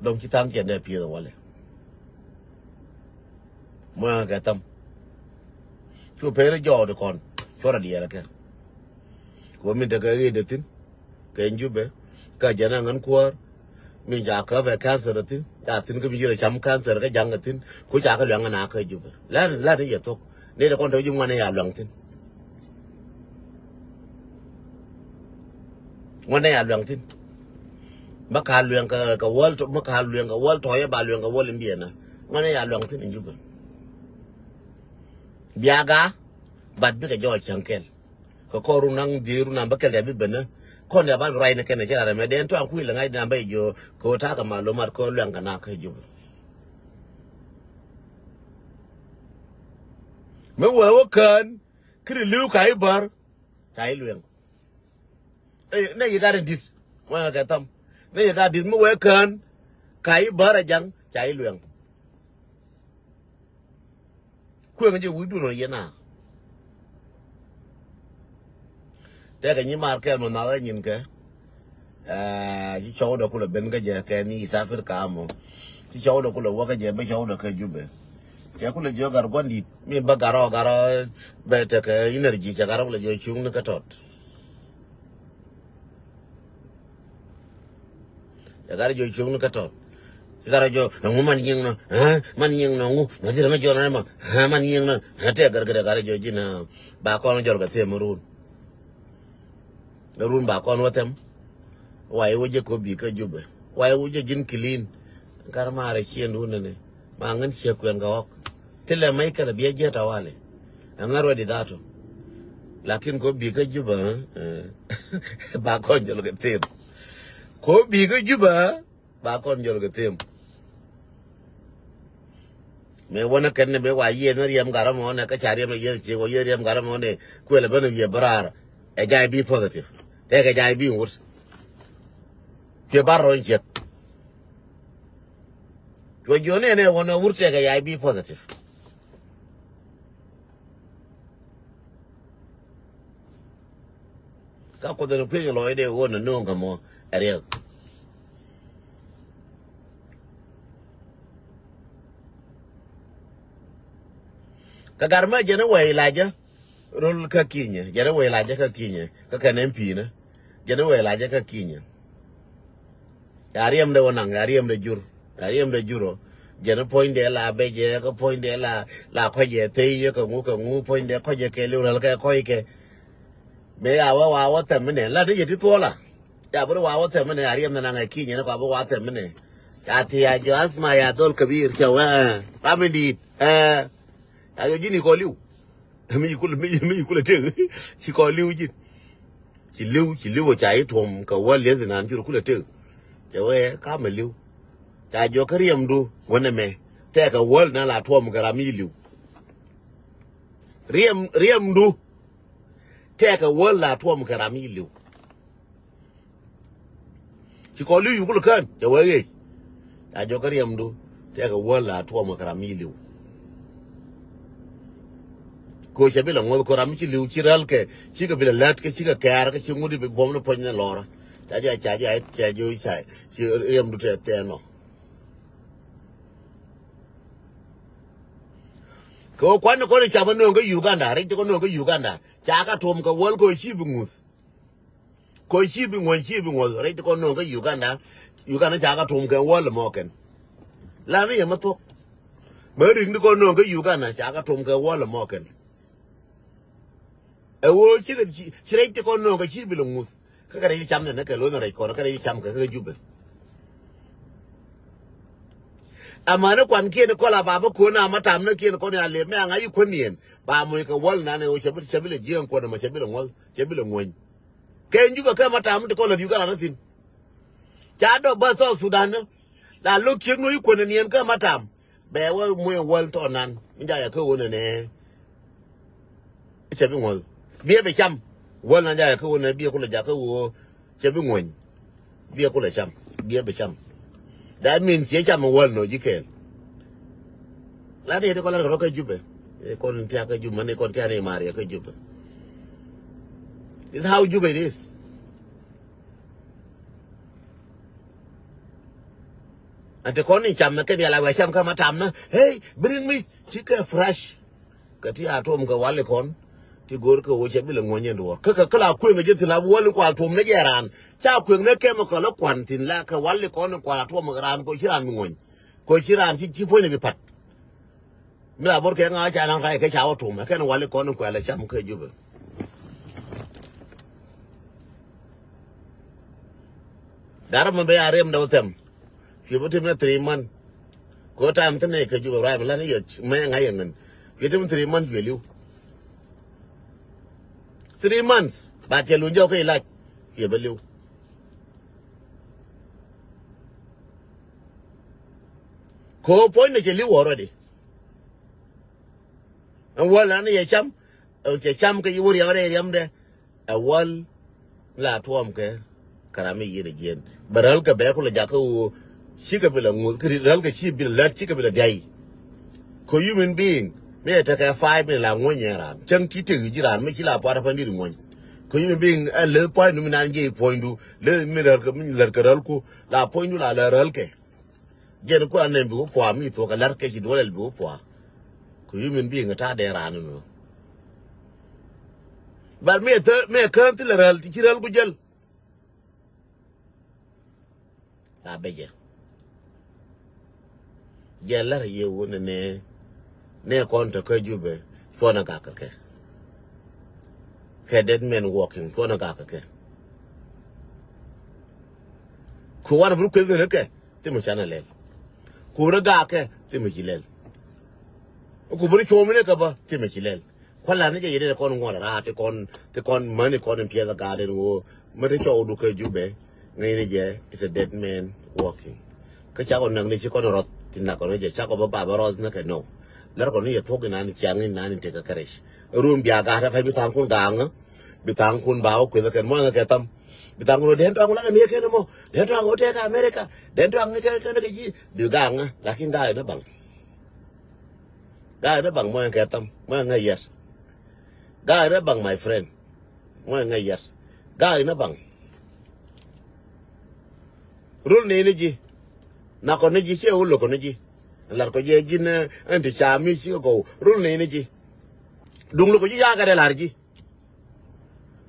dom ci tang yen de pi wala mo ka tam chu pere jo de kon chora diera ka ko mi de ka de tin ka njube ka jana ngan kwar mình giả có về cancer rồi tin, giả tin cái bây giờ chăm cancer cái răng rồi tin, cứ giả cái lượng nào cái giúp, lá đấy giờ thôi, đây là con đầu dung này à lượng tin, con này à lượng tin, bác hà lượng cái world, bác hà lượng cái world thôi, bà lượng cái world India nè, con này à lượng tin anh giúp, biaga, bát biết cái gió chẳng kêu, cái corona đi rồi nằm bác cái này bị bệnh con nhà bạn rai này cái này chứ là mẹ đến cho anh quy là ngay nằm bây giờ cô ta cầm malo mặt cô luyện cái nào cái gì mấy vừa cần cái lưu cái bar cái luyện này gì cái dis mà cái tâm này gì cái dis mấy vừa cần cái bar là chẳng cái luyện quên cái gì quý đuôi nó vậy nào thế cái như mà cái mà nói nhìn cái chỉ show được là bên cái gì cái ni South Africa mà chỉ show được là qua cái gì bên show được cái Juba cái cũng là do gar quan đi mình bắt garo về cái energy cái garo là do chung nó cái tot cái garo do chung nó cái tot cái garo do ngu man nhưng nó ngu mà chỉ là mấy chỗ này mà man nhưng nó thế cái garo do gì nè bà con nó cho cái thêm run run bà con với thêm why would you go be a Juba? Why would you gin clean? Karma she and Unane. Mangan shake and go. Till I make a beer jet away. I'm not ready that. Lakin go be a Juba. Back on you look at him. Go be a Juba. Back on you look at him. May one can be why ye no yam garamon, a cacharium, a year, or yam garamone, quell a bun of your brar. A guy be positive. Take a guy be worse. Your barrow jet. When you never want to take a be positive. Kako the opinion lawyer they want to know come on. Ariel. Kagarma Janaway Elijah. Roll Kakinya. Janaway Elijah Kakinya. Kakan MP. Janaway Elijah Kakinya. Ariam the one, Ariam the Jur. Ariam the Juro. Jana point de la beje, ko point de la kwaje, te ye ko ngu point de kwaje ke lu la ka koike. me ya wa temene la de yeti tola ya bro wa temene ariam na ngai kinye na kwa wa temene ya ti ya jasma ya dol kabir ke wa family ayo jini ko liu mi kula te ci ko liu ji ci liu cha yi tom ka wale zina ci kula te je we ka me liu cha jo kariyam du wona me te ka wal na la tom garami liu riem du te ka wal la tom garami liu ci ko liu kula kan je we cha jo kariyam du te ka wal la tom garami liu ko chabe la ngol ko ram ci liu ci ral ke ci ga bila lat ke ci ga kar ke ci ngudi be bom no ponna lora cha jo ci yam du te no ko kwan ko ni chama no ga Uganda re ko no ga Uganda cha ka tom ka wol ko ci bi ngus ko ci bi ngol re ko no ga Uganda cha ka tom ka wol mo ken la ni ma to ma ring ko no ga Uganda cha ka tom ka wol mo ken wo ci re ko no ga ci bi ngus ka ka re cham ne ka lo no re ko ka re cham ka jube amana kwan kien ko la baba ko na matam na kien ko ne ale me anga yi ko nien ba mo ka wol na ne o chabile jien ko na ma chabile ngol chabile ngwen ke njuba ka matam de ko la Uganda na tin cha do ba so Sudan la lo kien no yi ko ne nien ka matam be wo mo wol to nan nja ya ko wona ne chabi ngol bie be cham wol na ja ya ko wona bie ko la ja ko wo chabi ngwen bie ko la cham bie be cham. That means ye chama wal no jikel. La de ko la ko jube. E kon tia ka jube ne kon tia ne mari ka jube. This is how jube it is. Ante kon ni chama ke dia la wa cham ka matam na. Hey, bring me chicken fresh. Ka ti atom ka wale kon. Ti gor ko wo chebi le ngonye ndo. Ka kala ku nge jeti la wale ko atom ne geran. Cha ku ne ke mo ko la kwantin la ka wale kon ko atom ran ko chiran ngon. Ko chiran chi po ne bi pat. Mi la bor ke nga cha nan ra ke cha atom ke ne wale kon ko la cham ke jube. Dar mo be arem do tem. Fi bo tem na 3 man. Ko tam tene ke jube ra la ne ye me nga yengen. Fi tem 3 man value. 3 months, but you look okay like you believe. Ko point that you live already. And well, and you cham, you worry already. A wall la tuamke, Karami yet again. But Alka Bekula Jaco, Chicabilla, Alka sheep be let Chicabilla day. Co human being. Me take a 5 in la 1 year. Chang Titi, Jiran, make la part of a little one. Could you being a little point, Numinange point to little Miralco, la point to la Ralke. Jenko and then go for me to a larke, it will go for. Could you being a tad there? I don't know. But me a country, Tiral Bujel. I beg you. Jella, you wouldn't ne konta ka jube fona ka ke dead men walking fona ka ke ko wana bru ke ne ke timo chana le ko ra ga ke timo chilel ko bru chomine ka ba timo chilel kwala ne je yede kon ngora ra te kon mani kon pia the garden wo mate cho du ke jube ngai ne je is a dead man walking ka cha kon nang ne chi kon rot tin na kon je cha ko ba roz na ke no la ko ni to gina ni chang ni nan te ka karesh rum bia ga ra fa bi tang kun dang bi tang kun ba ko ke mo ga tam bi tang no den tang la mi ke no mo den tang o te ka America den tang ni ke ji du gang la kin ga na bang mo ke tam mo nga yer ga na bang my friend mo nga yer ga na bang rul ni ji na ko ni ji che u lo ko ni ji la ko je jin anti chami chi ko rul ne ji dung lo ko ji ya ga de lar ji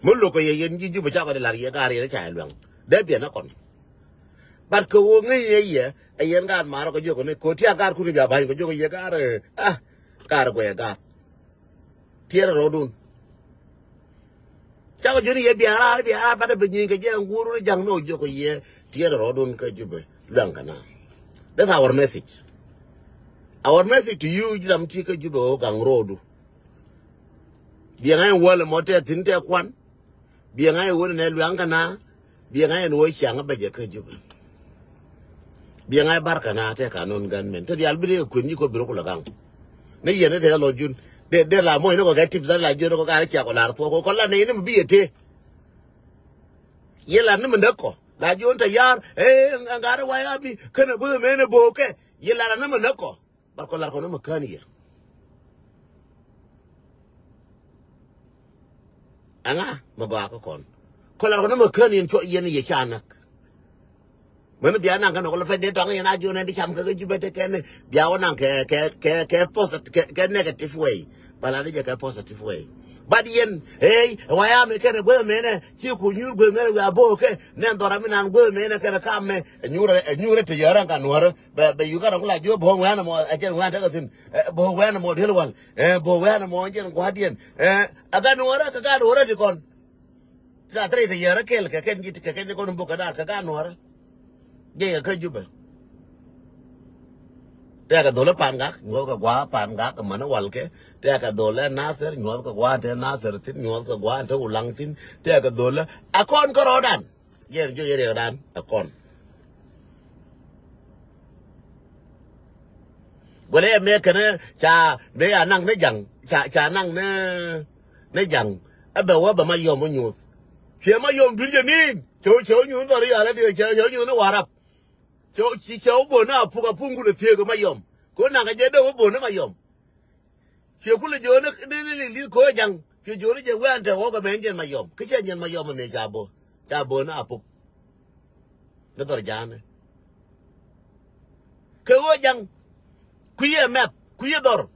mo lo ko ye yen ji ju ba cha ga de lar ye ga re cha luang de bien na kon bat ko wo ngi ye e yen ga ma ro ko jo ko ne ko ti ga ku ri ba ba ko jo ko ye ga re ga ko ye ga tier ro dun Chao juni ye biara pada benyi ke jang guru jang no joko ye tiada rodon ke jube langkana. That's our message. Our message to you jam ti ke jube o gang rodu. Biangai wala mote tinte kwan. Biangai wala ne langkana. Biangai no shanga baje ke jube. Biangai barkana te kanon ganmen. Te di albide ko ni ko biro ko lagang. Ne yene te lo jun. De la mo ino ko ga tips la jun ko ga cha ko la fo ko la ne ni biete. Yela ni mndako. La jun ta yar ngara wa yabi kana bu mene boke. Yela na mndako. Bar ko la ko no makani ya. Anga maba ko kon. Ko la ko no makani en cho yene ye chanak. Mana biar nang kan kalau fede tong yang aju nanti cam ke juga tekan biar nang ke positive ke negative way, balada je ke positive way. Badian, why am I can go mena? You could you go mena we are boke. Nan doramin and go mena can come and you to yaran can water, but you got like your bong animal. I just want everything. Bong animal hill one, bong animal and guardian. I got no water. I got already gone. That trade a year kill. Can get to go to book a dark. I got no water. Jaya ke juga. Tiada dolar pangak, nyol ke gua pangak kemana walke. Tiada dolar nasir, nyol ke gua ante nasir tin, nyol ke gua ante ulang tin. Tiada dolar akon kerodan. Yer jo yer rodan akon. Boleh me kena cha me anang me jang, cha anang ne jang. Abe wa ba mayom nyus. Kia mayom dirjanin. Chow nyun tori ala dia chow nyun warap. Chow bona puka pungu le tiega mayom. Ko na ka jedo bona mayom. Chow kule jona ni ko jang. Chow jona je wa ante ko ka menjen mayom. Kicha nyen mayom ne jabo. Jabo na apuk. Ne tor jana. Ko jang. Kuye map, kuye dor.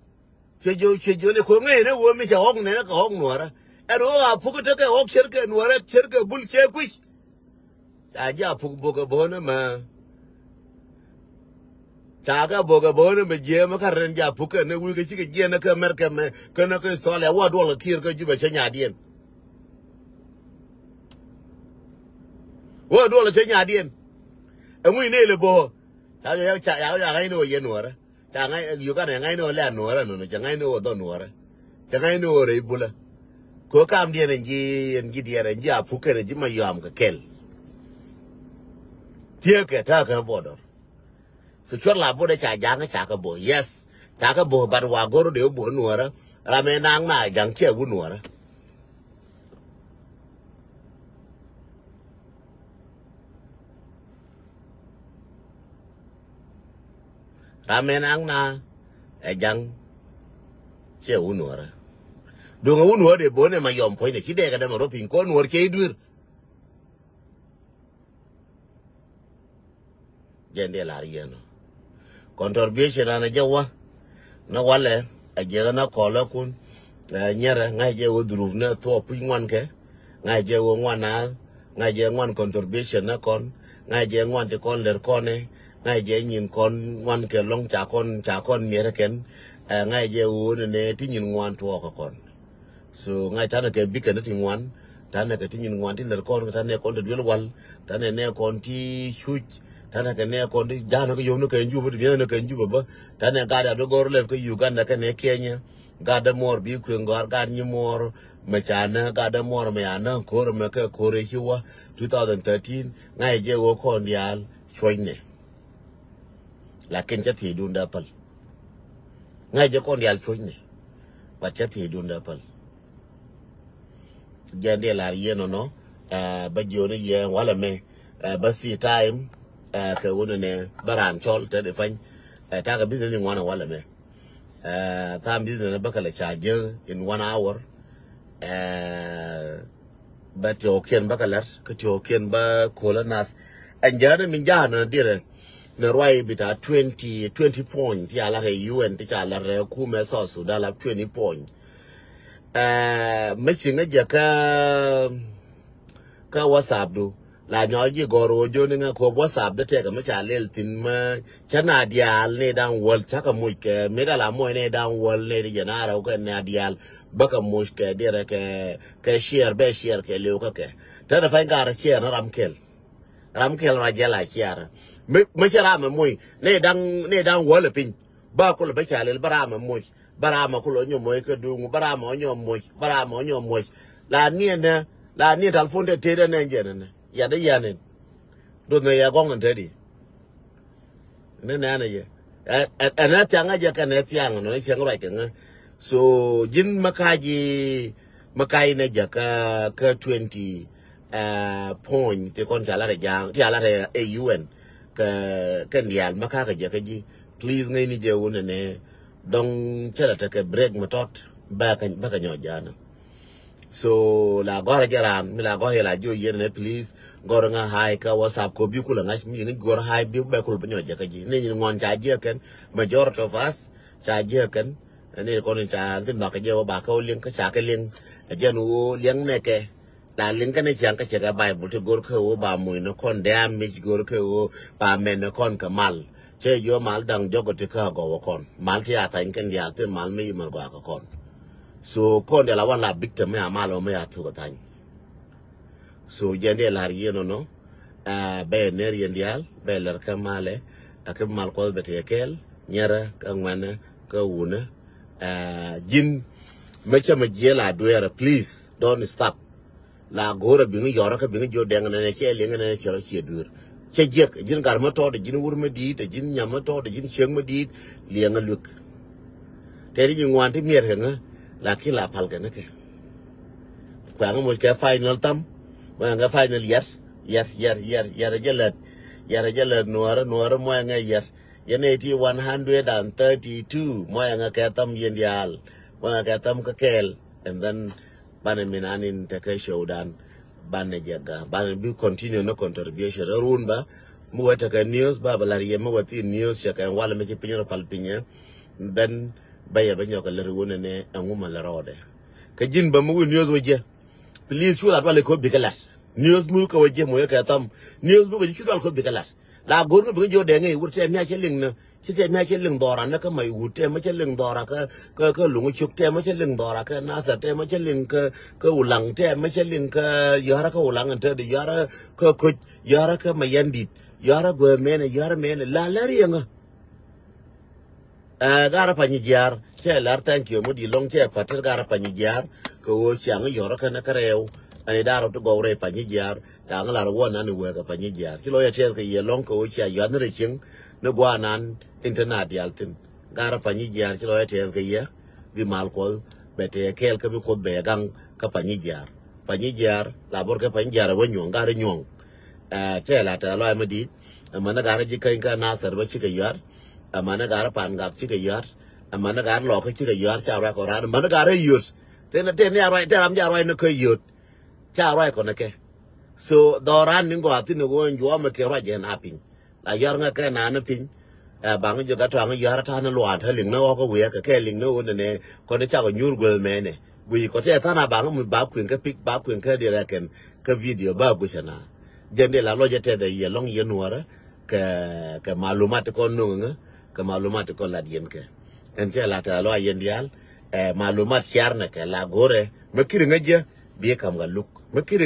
Chow jona ko ngai ne wo mi cha hong ne ka hong nuara. Ero apuk te ka hok cherke nuara cherke bul che kuis. Aja apuk boga bona ma. Chaga boga bona me je ma karen ja puka ne wi ke chike je na ka merka me kana ka so le wa do la kir ka juba chanya dien wa do la chanya dien e mu ne le bo ya ga no ye no ra cha ga yu ka ne ga no le no ra no cha ga no do no ra cha ga no re bula ko kam dien ngi dien ngi apuka ne ji ma yam ka kel tie ke ta ka bodor. So chua la bo de cha jang cha ka bo yes cha ka bo bar wa goro de bo nuara ra me nang na jang che gu nuara ra me nang na jang che gu nuara do nga gu nuara de bo ne ma yom poi ne chi de ka de ma ro pin ko nuara che dur jende la rieno contribution ana jawa na wale ajega na kola kun nyere ngai je wodruv na to pu ngwan ke ngai je wo ngwana ngai je ngwan contribution na kon ngai je ngwan te kon ler kone ngai je nyin kon ngwan ke long cha kon mere ken ngai je wo ne ti nyin ngwan to ko kon so ngai tana ke bi ken ti ngwan tana ke ti nyin ngwan ti ler kon tana kon de wal tana ne kon ti huge tana ke ne kon di jana ko yom no ke njuba di ne ke njuba ba tana gada do gor le ko Uganda ke ne Kenya gada mor bi ku ngor gad ni mor me chana gada mor me ana ko me ke ko re hiwa 2013 ngai je wo kon dial choine lakin cha ti dunda pal ngai je kon dial choine ba cha ti dunda pal jande la yeno no ba joni ye wala me ba si time ke wona ne baran chol te de fan ta ga business ni wana wala me ta business ba kala charge in 1 hour ba to ken ba kala ke to ken ba kolanas anjara min jahana dire ne roi bita 20 point ya la UN ti cha la re ku me so su da la 20 point me chinga ja ka WhatsApp do la nyo ji goro jo ni nga ko bo sab de te ka ma cha lel tin ma chana dial ne dan wol cha ka mu ke me da la mo ne dan wol ne di jana ra ko ne dial ba ka mu ke de ra ke share be share ke le ka ke ta da fa ga ra share na ram kel ra ja la share me cha ra ma mu ne dan wol pin ba ko le ba cha le bara ma mu bara ma ko lo nyo mo ke du bara ma nyo mo la ni tal fonde te de ne je ne ya da ya ne do ne ya gong ante di ne na ne ya ana tanga ja kan ne tiang no chang rai kan so jin makai ne ja ka 20 point te kon jala re jang ti ala re AUN ka ndial maka ka ja ka ji please ngai ni je wona ne dong chala ta ka break matot ba ka nyo jana so la gora jaran mi la gora la jo yene please gora nga hai ka WhatsApp ko bi kula ngash mi ni gora hai bi ba kul banyo jaka ji ni ngon cha je kan majority of us cha je kan ni ko ni cha tin ba ka je ba ka link ka cha ka link je nu link ne ke la link ka ne chang ka che ga Bible to gor ko ba mu no kon da mi gor ko ba men kon ka mal che yo mal dang jogo te ka go kon mal ti ata kan dia te mal mi mar ba ka kon so kon de la wan la victim me amalo me atu ko tan so jende la rieno no be ner yendial be ler kamale ak mal ko be te kel nyara ka ngwana ka wuna jin me chama jela doera please don't stop la gora bi ngi yora ka bi ngi jo deng ne che le ngene chero che dur che jek jin gar ma to de jin wur ma di de jin nyam ma to de jin cheng ma di le nga luk te ri ngwan ti mier nga lakin la pal ke nake kwa ngo ke final tam wa nga final yar jalat nuara mo nga yar yene ti 132 mo nga ke tam yendial wa nga tam ka kel and then bane minanin te ke showdan bane jaga bane bi continue no contribution run ba mu wata ka news ba balariye mu wati news ya kan wala me ci pinyo palpinya ben baya banyo ka leru ne anguma la rode ka jin ba mu news waje please shula wala ko bikalas news mu ka waje mo ka tam news mu ko shula ko bikalas la gorno bi jo de ngai wurte mi acheling na chite mi acheling dora na ka mai wurte ma cheling dora ka lungu chukte ma cheling dora ka nasa te ma cheling ka ulang te ma cheling ka yara ka ulang ante de yara ka yara ka mayandit yara go mene yara mene la rienga gara panyijar che lar thank you mudi long che pater gara panyijar ko chang yoro kana kareu ani daro to go re panyijar tang la ro na ni we ka panyijar ti lo ya che ka ye long ko cha yan re ching no gwa nan internet yaltin gara panyijar ti lo ya che ka ye bi mal ko bete kel ka bi ko be gang ka panyijar la bor ka panyijar wo nyong gara nyong che la ta lo ma di mana gara ji ka na sar ba chi ka yar amana gara pan gak chi ka yar amana gara lo ka chi ka yar cha ra ko ra mana gara yus te ne ara te ram ja ra ne ko yut cha ra ko ne ke so doran ni go ati ne go njo ma ke ra je na pin la yar nga ka na na pin bang jo ka twa nga yar ta na lo ta ling no ko we ka ke ling no ne ko ne cha ko nyur go me ne wi ko te ta na bang mu ba kwin ka pik ba kwin ka dire ken ka video ba gu sana jende la lo je te de ye long ye nuara ka malumat ko nunga ka malumat ko la dien ke en te la ta lo yendial malumat siarna ke la gore makir ngaje bi kam ga luk makir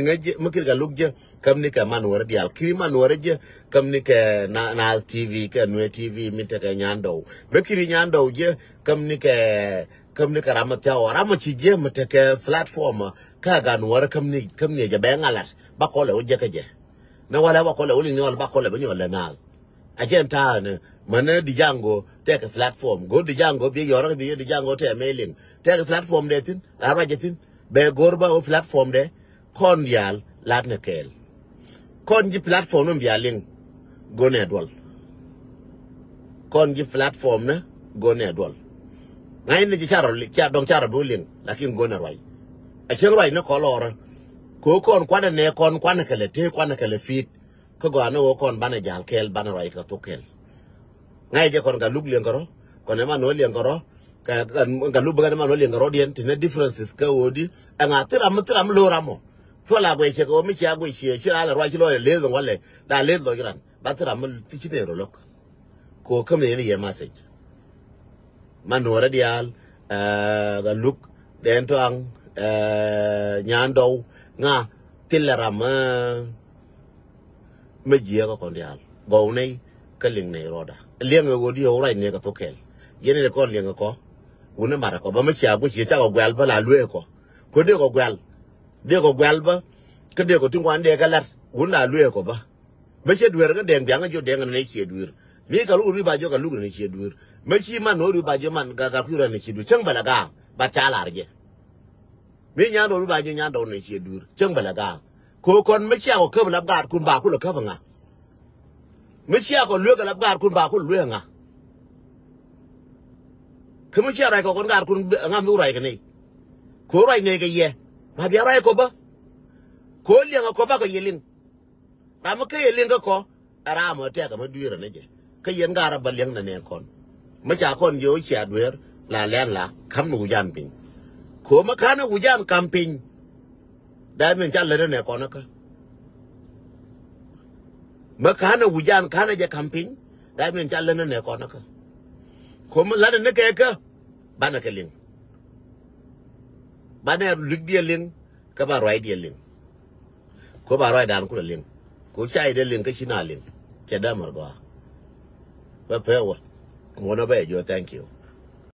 ga luk je kam ni ka man wor dial kiri man wor je kam ni ke na TV ke no TV mi te ka nyando makir nyando je kam ni ka ramata ora ma ci je mate ke platform ka ga no kam ni je be ngalat ba ko le je ka je na wala ba ko le uli ni wala ba ko le ba nyola na agenta ne mana di jango take platform go di jango bi yoro bi di jango te mailing take platform de tin ara jetin be gorba o platform de kon yal lat ne kel kon ji platform no bialing go ne dol kon ji platform na go ne dol ngai ne ji charo buling lakin go ne roi a chen roi ne ko lora ko kon kwana ne kon kwana kale te kwana kale fit ko go ano kon bana jal kel bana roi ka to kel ngai je kon ga lug le ngoro kon e man o le ngoro ka ga lug ga man o le ngoro dien tine differences ka wodi nga tiram lo ramo la gwe che ko mi cha gwe che chira la roi lo le lo wale da le lo gran ba tra mal ti chine ro lok ko kam ne ye message man wora dial ga luk den to ang nyan do nga tilra me je ko kon dial go nei ka ling nei roda lieng go di ora ne ka to kel yene ko lieng ko una mara ko ba me cha gwe che cha ko gwal ba la lue ko de ko gwal ba ke de ko tin kwan de ka lat una lue ko ba me che duer ga deng biang jo deng ne che duer mi ka lu ri ba jo ka lu ne che duer me chi man no ri ba jo man ga ku ra ne che duer chang bala ga ba cha la je mi nya do ri ba jo nya do ne che duer chang bala ga ko kon me cha ko ke ba ga kun ba ku lo ka ba nga me cha ko lu ga la ga kun ba ku lu nga ke me cha ra ko kon ga kun nga mi rai ka nei ko rai ne ga ye ma bi rai ko ba ko li nga ko ba ko yelin ba ma ke yelin ga ko ara mo te ka ma duira ne je ke yen ga ra ba leng na ne kon ma cha kon yo cha duer la len la kam nu jan pin ko ma kana u jan camping da men cha le ne kon ka ma kana u jan kana je camping da men cha le ne kon ka ko ma la ne ke ka ba na ke ling ba ne lig dia ling ka ba roi dia ling ko ba roi dan ku ling ko chai de ling ka china ling ke da mar ba pe wo na ba jo thank you